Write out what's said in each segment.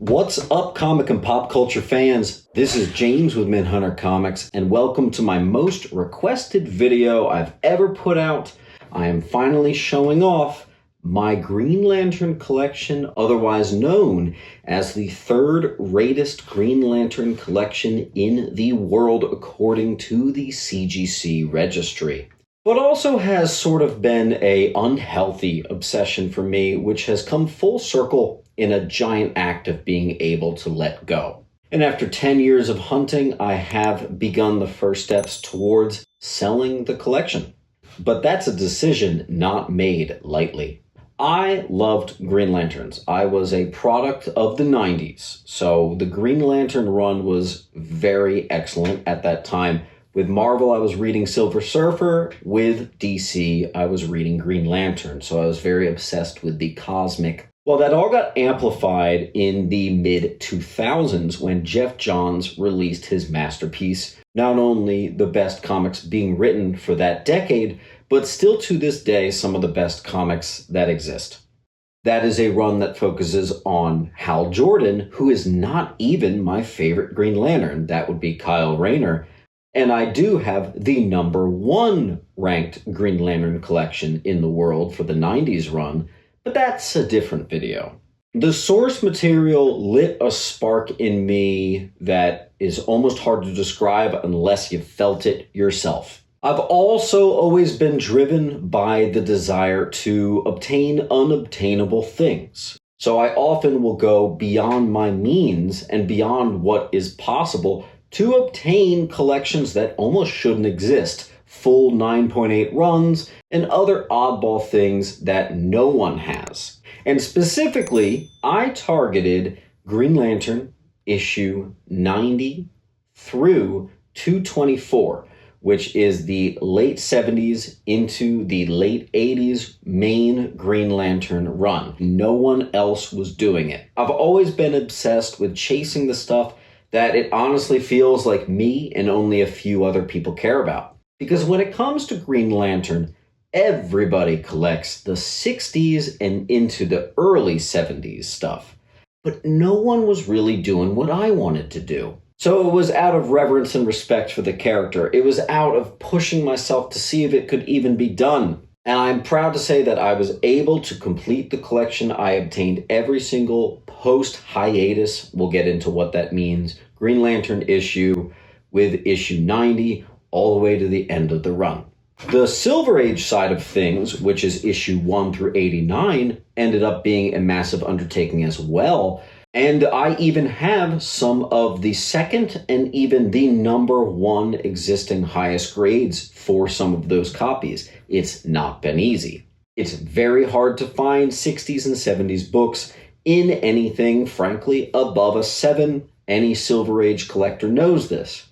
What's up, comic and pop culture fans? This is James with Minhunter Comics, and welcome to my most requested video I've ever put out. I am finally showing off my Green Lantern collection, otherwise known as the third greatest Green Lantern collection in the world according to the CGC registry. But also has sort of been an unhealthy obsession for me, which has come full circle in a giant act of being able to let go. And after 10 years of hunting, I have begun the first steps towards selling the collection. But that's a decision not made lightly. I loved Green Lanterns. I was a product of the 90s, so the Green Lantern run was very excellent at that time. With Marvel, I was reading Silver Surfer. With DC, I was reading Green Lantern, so I was very obsessed with the cosmic. Well, that all got amplified in the mid-2000s when Jeff Johns released his masterpiece, not only the best comics being written for that decade, but still to this day some of the best comics that exist. That is a run that focuses on Hal Jordan, who is not even my favorite Green Lantern. That would be Kyle Rayner. And I do have the #1 ranked Green Lantern collection in the world for the 90s run, but that's a different video. The source material lit a spark in me that is almost hard to describe unless you felt it yourself. I've also always been driven by the desire to obtain unobtainable things. So I often will go beyond my means and beyond what is possible to obtain collections that almost shouldn't exist, full 9.8 runs, and other oddball things that no one has. And specifically, I targeted Green Lantern issue 90 through 224, which is the late 70s into the late 80s main Green Lantern run. No one else was doing it. I've always been obsessed with chasing the stuff that it honestly feels like me and only a few other people care about. Because when it comes to Green Lantern, everybody collects the 60s and into the early 70s stuff. But no one was really doing what I wanted to do. So it was out of reverence and respect for the character. It was out of pushing myself to see if it could even be done. And I'm proud to say that I was able to complete the collection. I obtained every single post-hiatus, we'll get into what that means, Green Lantern issue with issue 90 all the way to the end of the run. The Silver Age side of things, which is issue 1 through 89, ended up being a massive undertaking as well. And I even have some of the second and even the #1 existing highest grades for some of those copies. It's not been easy. It's very hard to find 60s and 70s books in anything, frankly, above a 7. Any Silver Age collector knows this.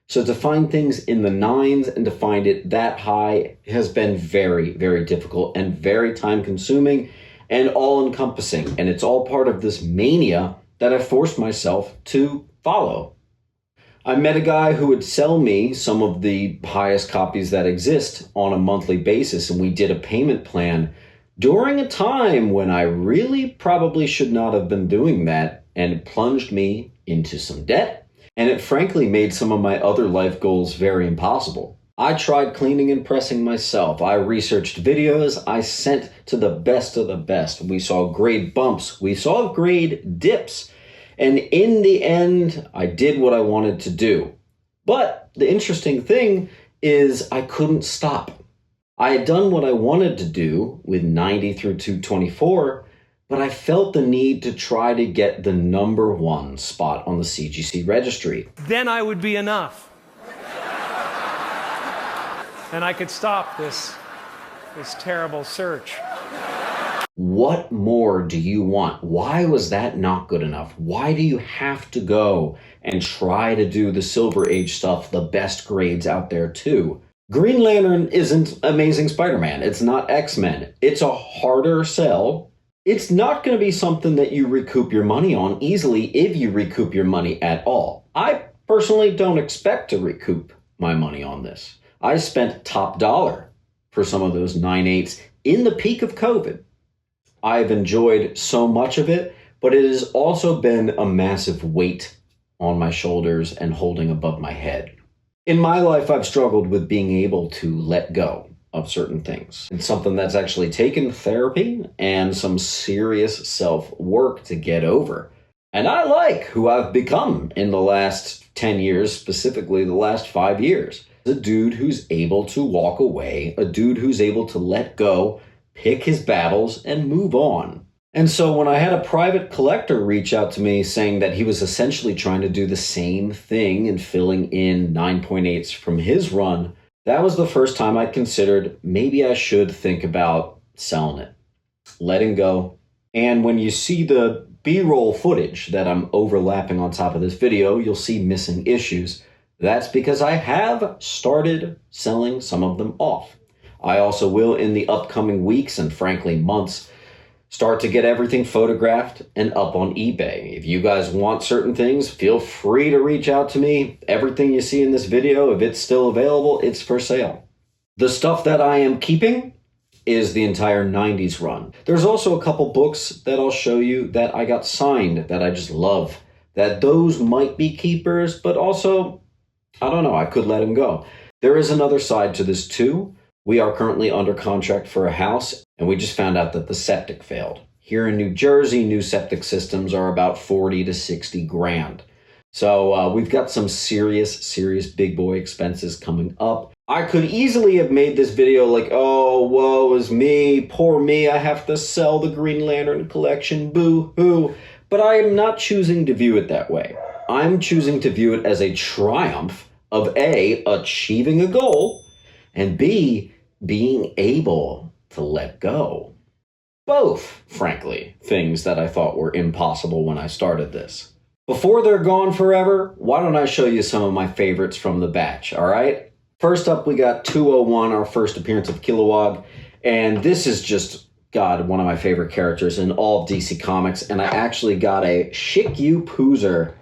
So to find things in the 9s and to find it that high has been very, very difficult and very time-consuming and all-encompassing. And it's all part of this mania that I forced myself to follow. I met a guy who would sell me some of the highest copies that exist on a monthly basis, and we did a payment plan during a time when I really probably should not have been doing that, and it plunged me into some debt, and it frankly made some of my other life goals very impossible. I tried cleaning and pressing myself. I researched videos. I sent to the best of the best. We saw grade bumps. We saw grade dips. And in the end, I did what I wanted to do. But the interesting thing is I couldn't stop. I had done what I wanted to do with 90 through 224, but I felt the need to try to get the #1 spot on the CGC registry. Then I would be enough. And I could stop this terrible search. What more do you want? Why was that not good enough? Why do you have to go and try to do the Silver Age stuff, the best grades out there too? Green Lantern isn't Amazing Spider-Man. It's not X-Men. It's a harder sell. It's not going to be something that you recoup your money on easily if you recoup your money at all. I personally don't expect to recoup my money on this. I spent top dollar for some of those 9/8s in the peak of COVID. I've enjoyed so much of it, but it has also been a massive weight on my shoulders and holding above my head. In my life, I've struggled with being able to let go of certain things. It's something that's actually taken therapy and some serious self-work to get over. And I like who I've become in the last 10 years, specifically the last 5 years. A dude who's able to walk away, a dude who's able to let go, pick his battles, and move on. And so when I had a private collector reach out to me saying that he was essentially trying to do the same thing and filling in 9.8s from his run, that was the first time I considered maybe I should think about selling it, letting go. And when you see the B-roll footage that I'm overlapping on top of this video, you'll see missing issues. That's because I have started selling some of them off. I also will, in the upcoming weeks and frankly months, start to get everything photographed and up on eBay. If you guys want certain things, feel free to reach out to me. Everything you see in this video, if it's still available, it's for sale. The stuff that I am keeping is the entire 90s run. There's also a couple books that I'll show you that I got signed that I just love. That those might be keepers, but also, I don't know, I could let them go. There is another side to this too. We are currently under contract for a house, and we just found out that the septic failed. Here in New Jersey, new septic systems are about 40 to 60 grand. So we've got some serious big boy expenses coming up. I could easily have made this video like, oh, woe is me, poor me, I have to sell the Green Lantern collection, boo-hoo. But I am not choosing to view it that way. I'm choosing to view it as a triumph of A, achieving a goal, and B, being able to let go. Both, frankly, things that I thought were impossible when I started this. Before they're gone forever, why don't I show you some of my favorites from the batch, all right? First up, we got 201, our first appearance of Kilowog, and this is just, God, one of my favorite characters in all of DC Comics, and I actually got a Shik You Poozer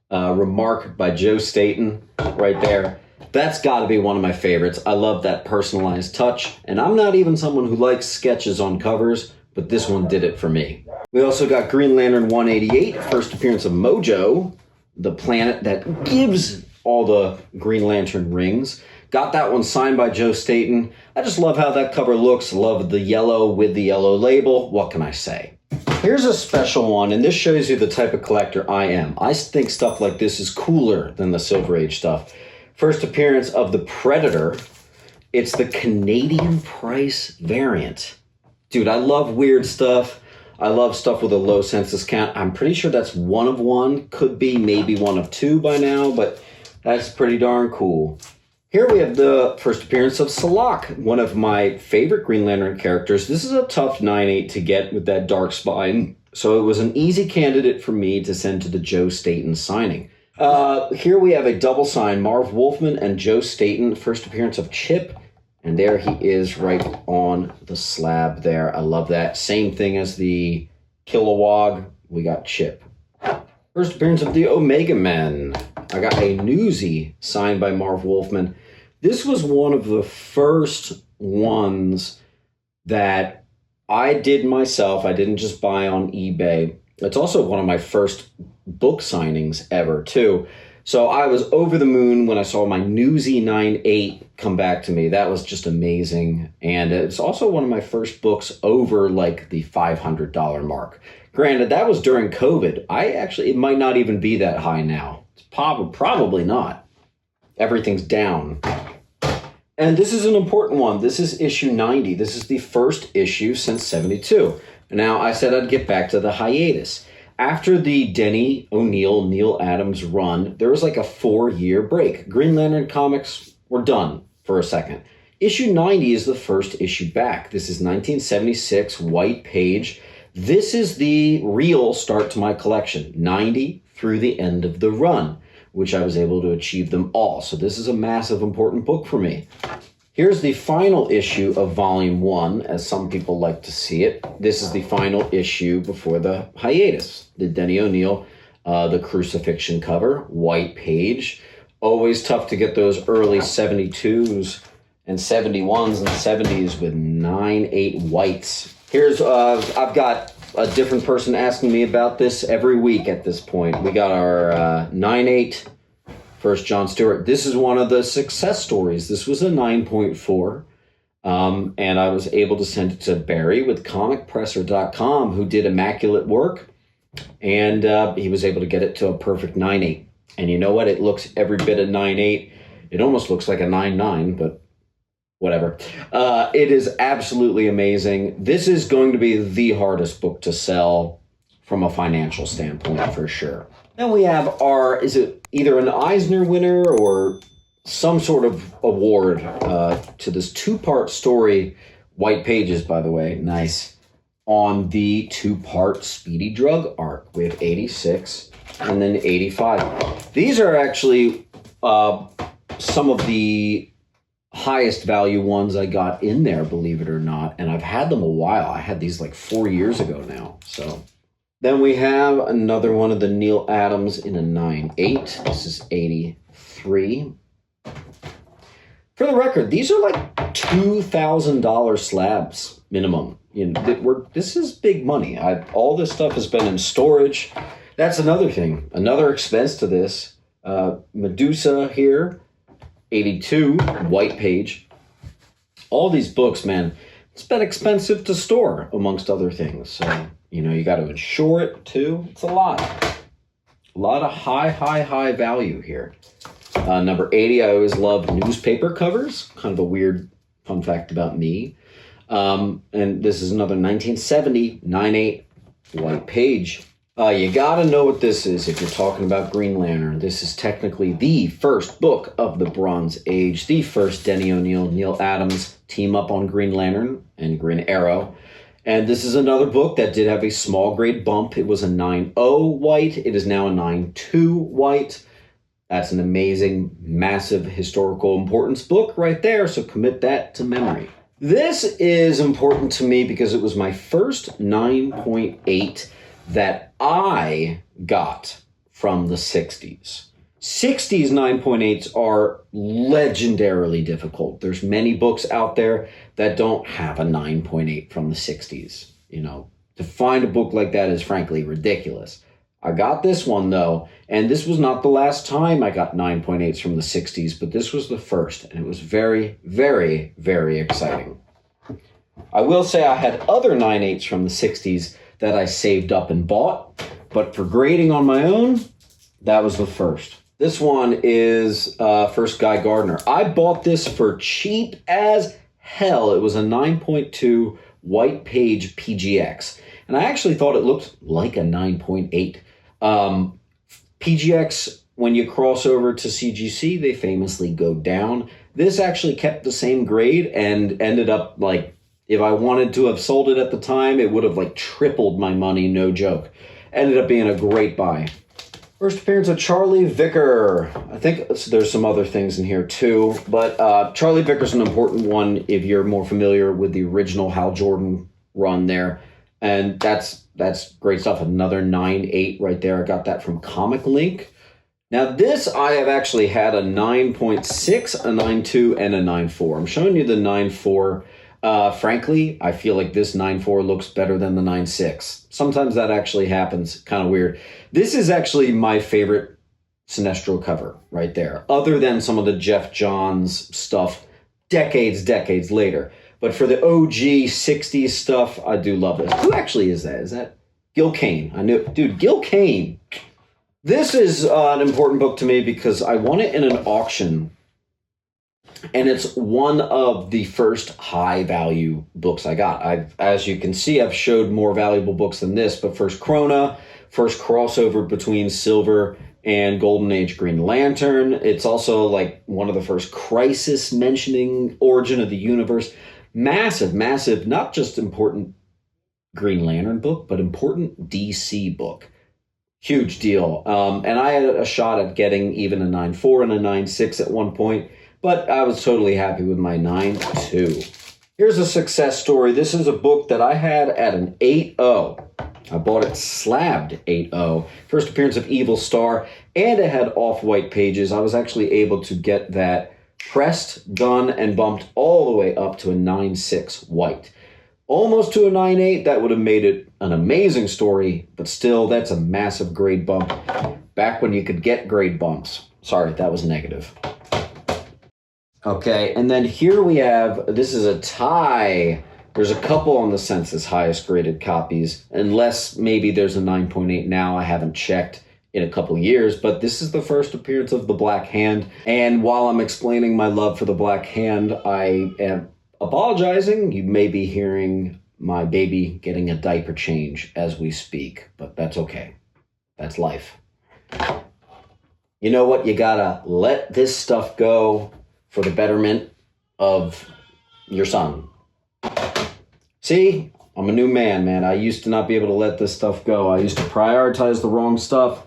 remark by Joe Staton right there. That's got to be one of my favorites. I love that personalized touch, and I'm not even someone who likes sketches on covers, but this one did it for me. We also got Green Lantern 188, first appearance of Mojo, the planet that gives all the Green Lantern rings. Got that one signed by Joe Staton. I just love how that cover looks. Love the yellow with the yellow label. What can I say? Here's a special one, and this shows you the type of collector I am. I think stuff like this is cooler than the Silver Age stuff. First appearance of the Predator. It's the Canadian price variant. Dude, I love weird stuff. I love stuff with a low census count. I'm pretty sure that's one of one. Could be maybe one of two by now, but that's pretty darn cool. Here we have the first appearance of Salak, one of my favorite Green Lantern characters. This is a tough 9/8 to get with that dark spine, so it was an easy candidate for me to send to the Joe Staton signing. Here we have a double sign, Marv Wolfman and Joe Staton, first appearance of Chip, and there he is right on the slab there. I love that. Same thing as the Kilowog, we got Chip. First appearance of the Omega Men. I got a Newsy signed by Marv Wolfman. This was one of the first ones that I did myself. I didn't just buy on eBay. It's also one of my first book signings ever, too. So I was over the moon when I saw my Newsy 9/8 come back to me. That was just amazing. And it's also one of my first books over like the $500 mark. Granted, that was during COVID. It might not even be that high now. It's probably not. Everything's down. And this is an important one. This is issue 90. This is the first issue since 72. Now, I said I'd get back to the hiatus. After the Denny O'Neil, Neil Adams run, there was like a 4-year break. Green Lantern comics were done for a second. Issue 90 is the first issue back. This is 1976, white page. This is the real start to my collection, 90 through the end of the run, which I was able to achieve them all. So this is a massive, important book for me. Here's the final issue of Volume 1, as some people like to see it. This is the final issue before the hiatus. The Denny O'Neil, the crucifixion cover, white page. Always tough to get those early 72s and 71s and 70s with 9/8 whites. Here's, I've got a different person asking me about this every week at this point. We got our 9.8 First John Stewart. This is one of the success stories. This was a 9.4. And I was able to send it to Barry with comicpresser.com, who did immaculate work. And he was able to get it to a perfect 9.8. And you know what? It looks every bit of 9.8. It almost looks like a 9.9, but whatever. It is absolutely amazing. This is going to be the hardest book to sell from a financial standpoint, for sure. Then we have is it either an Eisner winner or some sort of award to this two-part story, White Pages, by the way, nice, on the two-part Speedy Drug arc. We have 86 and then 85. These are actually some of the highest value ones I got in there, believe it or not, and I've had them a while. I had these like 4 years ago now. So then we have another one of the Neil Adams in a 9.8. This is 83. For the record, these are like $2,000 slabs minimum. You know, this is big money. All this stuff has been in storage. That's another thing. Another expense to this. Medusa here, 82, White Page. All these books, man, it's been expensive to store, amongst other things. So, you know, you got to insure it too. It's a lot. A lot of high value here. Number 80, I always love newspaper covers. Kind of a weird fun fact about me. And this is another 1970 9.8 White Page. You gotta know what this is if you're talking about Green Lantern. This is technically the first book of the Bronze Age, the first Denny O'Neil, Neil Adams team up on Green Lantern and Green Arrow. And this is another book that did have a small grade bump. It was a 9.0 White. It is now a 9.2 White. That's an amazing, massive historical importance book right there, so commit that to memory. This is important to me because it was my first 9.8 that I got from the 60s. 60s 9.8s are legendarily difficult. There's many books out there that don't have a 9.8 from the 60s. You know, to find a book like that is frankly ridiculous. I got this one, though, and this was not the last time I got 9.8s from the 60s, but this was the first, and it was very, very, very exciting. I will say I had other 9.8s from the 60s that I saved up and bought, but for grading on my own, that was the first. This one is First Guy Gardner. I bought this for cheap as hell. It was a 9.2 White Page PGX, and I actually thought it looked like a 9.8. PGX, when you cross over to CGC, they famously go down. This actually kept the same grade and ended up like, if I wanted to have sold it at the time, it would have like tripled my money, no joke. Ended up being a great buy. First appearance of Charlie Vicker. I think there's some other things in here too, but Charlie Vicker's an important one if you're more familiar with the original Hal Jordan run there. And that's great stuff. Another 9.8 right there. I got that from Comic Link. Now this, I have actually had a 9.6, a 9.2, and a 9.4. I'm showing you the 9.4. Frankly, I feel like this 9.4 looks better than the 9.6. Sometimes that actually happens. Kind of weird. This is actually my favorite Sinestro cover right there, other than some of the Jeff Johns stuff decades later. But for the OG 60s stuff, I do love this. Who actually is that? Is that Gil Kane? I knew, dude, Gil Kane. This is an important book to me because I won it in an auction. And it's one of the first high value books I got. As you can see, I've showed more valuable books than this, but first Krona, first crossover between Silver and Golden Age Green Lantern. It's also like one of the first Crisis mentioning origin of the universe. Massive, not just important Green Lantern book, but important DC book. Huge deal. And I had a shot at getting even a 9.4 and a 9.6 at one point, but I was totally happy with my 9.2. Here's a success story. This is a book that I had at an 8.0. I bought it slabbed 8.0. First appearance of Evil Star, and it had off-white pages. I was actually able to get that pressed, done, and bumped all the way up to a 9.6 white. Almost to a 9.8. That would have made it an amazing story, but still, that's a massive grade bump. Back when you could get grade bumps. Sorry, that was negative. Okay, and then here we have, this is a tie. There's a couple on the census highest graded copies, unless maybe there's a 9.8 now. I haven't checked in a couple years, but this is the first appearance of the Black Hand. And while I'm explaining my love for the Black Hand, I am apologizing. You may be hearing my baby getting a diaper change as we speak, but that's okay. That's life. You know what? You gotta let this stuff go for the betterment of your son. See, I'm a new man. I used to not be able to let this stuff go. I used to prioritize the wrong stuff,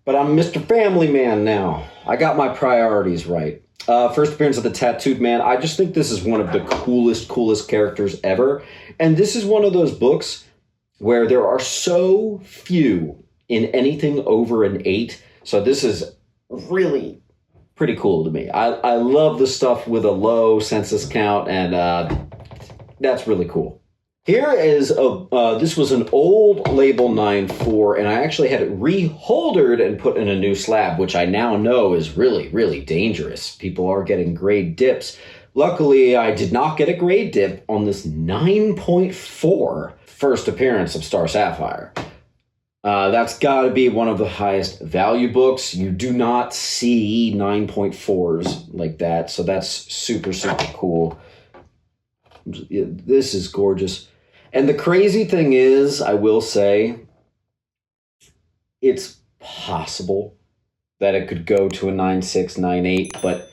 but I'm Mr. Family Man now. I got my priorities right. First appearance of the Tattooed Man. I just think this is one of the coolest characters ever. And this is one of those books where there are so few in anything over an 8. So this is really pretty cool to me. I love the stuff with a low census count, and that's really cool. Here is this was an old label 9.4, and I actually had it reholdered and put in a new slab, which I now know is really dangerous. People are getting grade dips. Luckily, I did not get a grade dip on this 9.4 first appearance of Star Sapphire. That's got to be one of the highest value books. You do not see 9.4s like that, so that's super cool. This is gorgeous. And the crazy thing is, I will say, it's possible that it could go to a 9.6, 9.8, but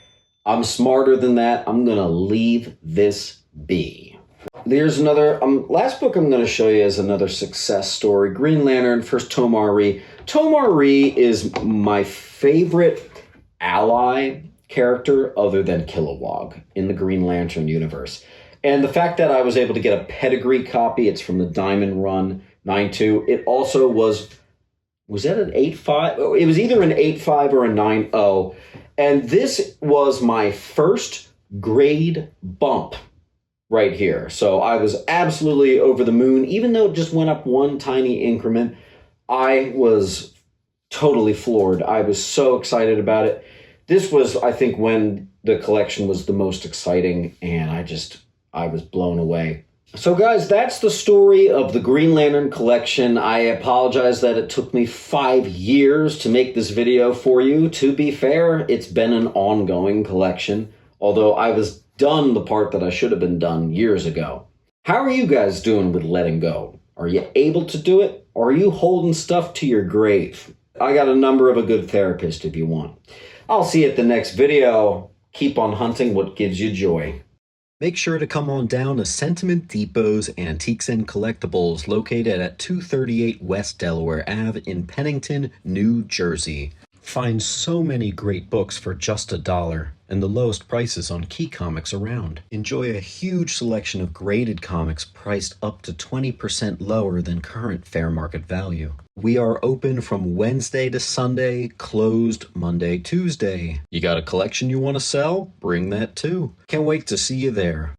I'm smarter than that. I'm going to leave this be. There's another, last book I'm going to show you is another success story. Green Lantern, first Tomari. Tomari is my favorite ally character other than Kilowog in the Green Lantern universe. And the fact that I was able to get a pedigree copy, it's from the Diamond Run 9.2. It also was that an 8.5? It was either an 8.5 or a 9.0. And this was my first grade bump right here. So I was absolutely over the moon. Even though it just went up one tiny increment, I was totally floored. I was so excited about it. This was, I think, when the collection was the most exciting, and I was blown away. So guys, that's the story of the Green Lantern collection. I apologize that it took me 5 years to make this video for you. To be fair, it's been an ongoing collection, although I was done the part that I should have been done years ago. How are you guys doing with letting go? Are you able to do it? Or are you holding stuff to your grave? I got a number of a good therapist if you want. I'll see you at the next video. Keep on hunting what gives you joy. Make sure to come on down to Sentiment Depot's Antiques and Collectibles, located at 238 West Delaware Ave in Pennington, New Jersey. Find so many great books for just $1 and the lowest prices on key comics around. Enjoy a huge selection of graded comics priced up to 20% lower than current fair market value. We are open from Wednesday to Sunday, closed Monday, Tuesday. You got a collection you want to sell? Bring that too. Can't wait to see you there.